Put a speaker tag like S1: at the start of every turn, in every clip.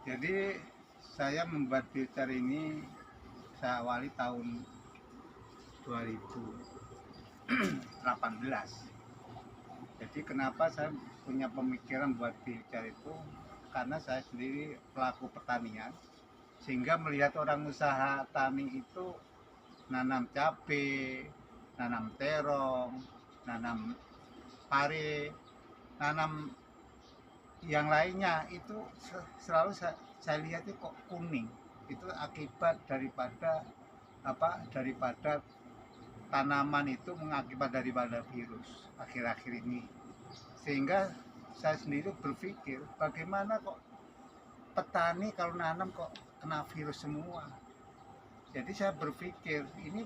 S1: Jadi saya membuat filter ini saya awali tahun 2018. Jadi kenapa saya punya pemikiran buat filter itu, karena saya sendiri pelaku pertanian, sehingga melihat orang usaha tani itu nanam cabai, nanam terong, nanam pare, nanam yang lainnya itu selalu saya lihat itu kok kuning. Itu akibat daripada tanaman itu mengakibat daripada virus akhir-akhir ini. Sehingga saya sendiri berpikir bagaimana kok petani kalau nanam kok kena virus semua. Jadi saya berpikir ini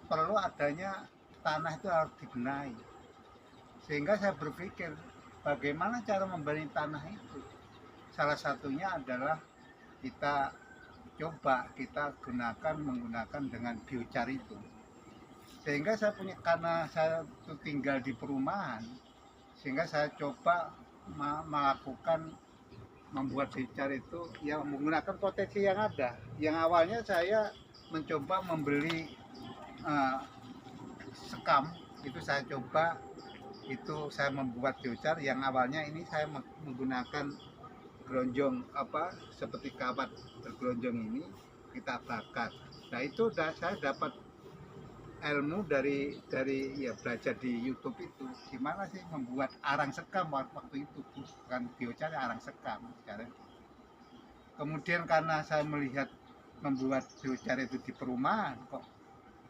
S1: perlu adanya tanah itu harus dibenahi. Sehingga saya berpikir bagaimana cara membenahi tanah itu. Salah satunya adalah kita menggunakan dengan biochar itu. Sehingga saya punya, karena saya itu tinggal di perumahan, sehingga saya coba melakukan membuat biochar itu yang menggunakan potensi yang ada. Yang awalnya saya mencoba membeli sekam, itu saya coba, itu saya membuat biochar yang awalnya ini saya menggunakan gelonjong seperti kawat bergelonjong ini kita bakar. Nah itu saya dapat ilmu dari ya belajar di YouTube itu gimana sih membuat arang sekam waktu itu, bukan biochar, arang sekam sekarang. Kemudian karena saya melihat membuat biochar itu di perumahan kok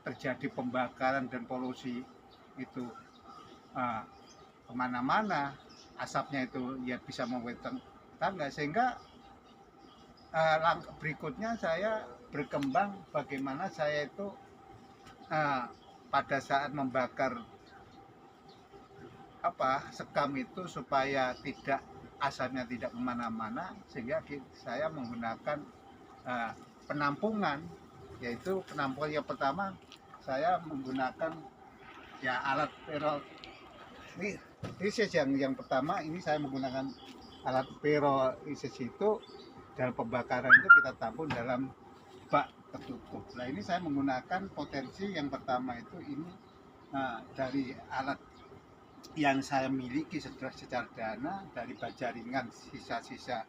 S1: terjadi pembakaran dan polusi itu kemana-mana, asapnya itu ya bisa membuat tangga, sehingga langkah berikutnya saya berkembang bagaimana saya itu pada saat membakar sekam itu supaya asapnya tidak kemana-mana, sehingga saya menggunakan penampungan, yaitu penampungan yang pertama saya menggunakan ya alat pyrolysis yang pertama ini saya menggunakan alat pyrolysis itu. Dalam pembakaran itu kita tampung dalam bak tertutup. Nah ini saya menggunakan potensi yang pertama itu ini dari alat yang saya miliki secara dana dari baja ringan, sisa-sisa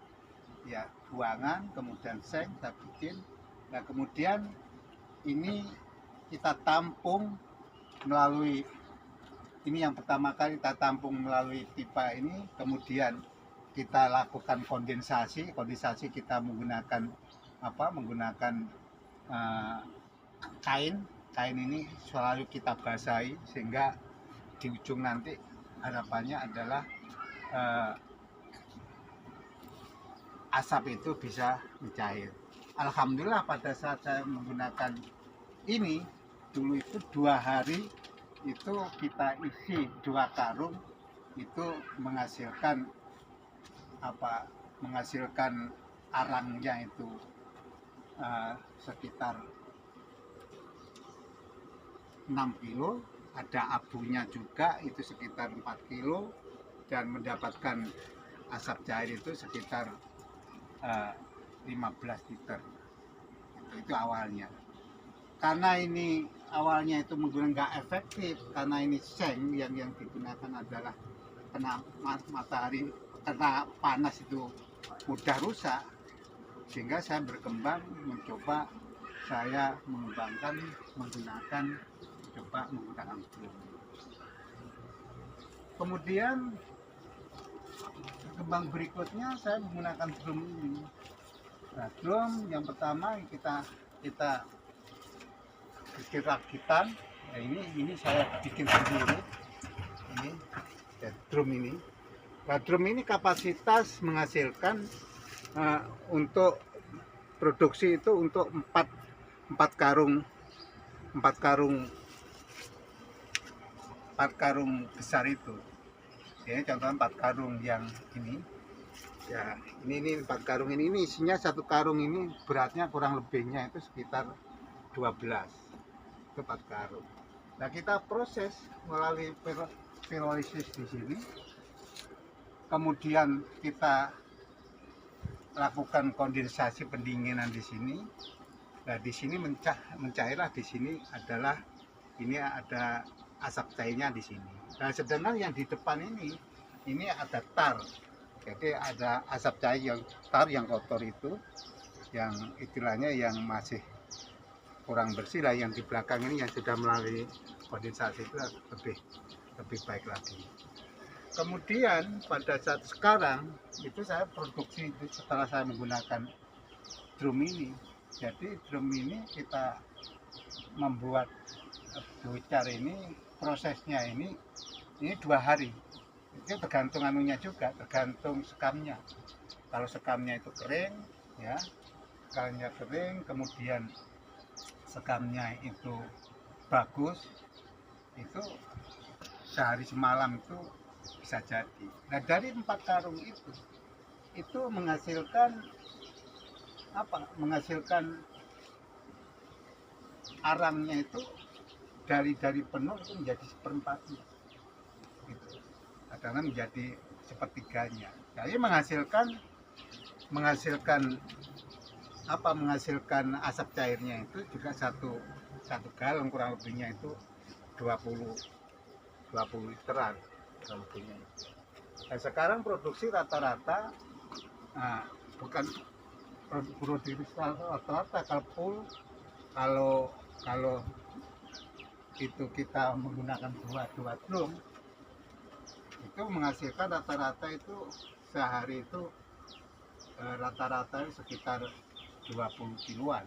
S1: ya buangan, kemudian seng kita bikin. Nah kemudian ini kita tampung melalui, ini yang pertama kali kita tampung melalui pipa ini, kemudian kita lakukan kondensasi kita menggunakan kain ini selalu kita basahi, sehingga di ujung nanti harapannya adalah asap itu bisa mencair. Alhamdulillah pada saat saya menggunakan ini dulu itu 2 hari itu kita isi 2 karung itu menghasilkan arangnya itu sekitar 6 kilo, ada abunya juga itu sekitar 4 kilo, dan mendapatkan asap cair itu sekitar 15 liter. Itu awalnya. Karena ini awalnya itu menggunakan nggak efektif, karena ini seng yang digunakan adalah kena matahari, kena panas itu mudah rusak, sehingga saya berkembang mencoba saya mengembangkan menggunakan drone. Kemudian kembang berikutnya saya menggunakan drone ini. Nah, drone yang pertama kita bikin rakitan. Nah, ini saya bikin sendiri. Ini drum ini. Nah, drum ini kapasitas menghasilkan untuk produksi itu untuk 4 karung besar itu. Ini contohnya 4 karung yang ini. Ya, ini 4 karung ini isinya 1 karung ini beratnya kurang lebihnya itu sekitar 12. Itu 4 karung. Nah, kita proses melalui pirolisis di sini. Kemudian kita lakukan kondensasi pendinginan di sini. Nah, di sini mencairlah di sini adalah ini ada asap cairnya di sini. Nah, sedangkan yang di depan ini ada tar. Jadi ada asap cair yang tar yang kotor itu, yang istilahnya yang masih kurang bersih lah. Yang di belakang ini yang sudah melalui kondensasi itu lebih baik lagi. Kemudian pada saat sekarang itu saya produksi itu setelah saya menggunakan drum ini. Jadi drum ini kita membuat bocor ini, prosesnya ini 2 hari. Itu tergantung anunya juga, tergantung sekamnya. Kalau sekamnya itu kering, ya, sekamnya kering, kemudian sekamnya itu bagus, itu sehari semalam itu bisa jadi. Nah, dari 4 karung itu menghasilkan apa? Menghasilkan arangnya itu dari penuh itu menjadi seperempatnya, gitu. Kadang menjadi sepertiganya. Jadi menghasilkan apa? Menghasilkan asap cairnya itu juga satu galon kurang lebihnya itu 20 literan kurang lebihnya. Nah, sekarang produksi rata-rata, nah, bukan produksi rata-rata kalau itu kita menggunakan dua drum itu menghasilkan rata-rata itu sehari itu rata-rata sekitar 20 kiloan.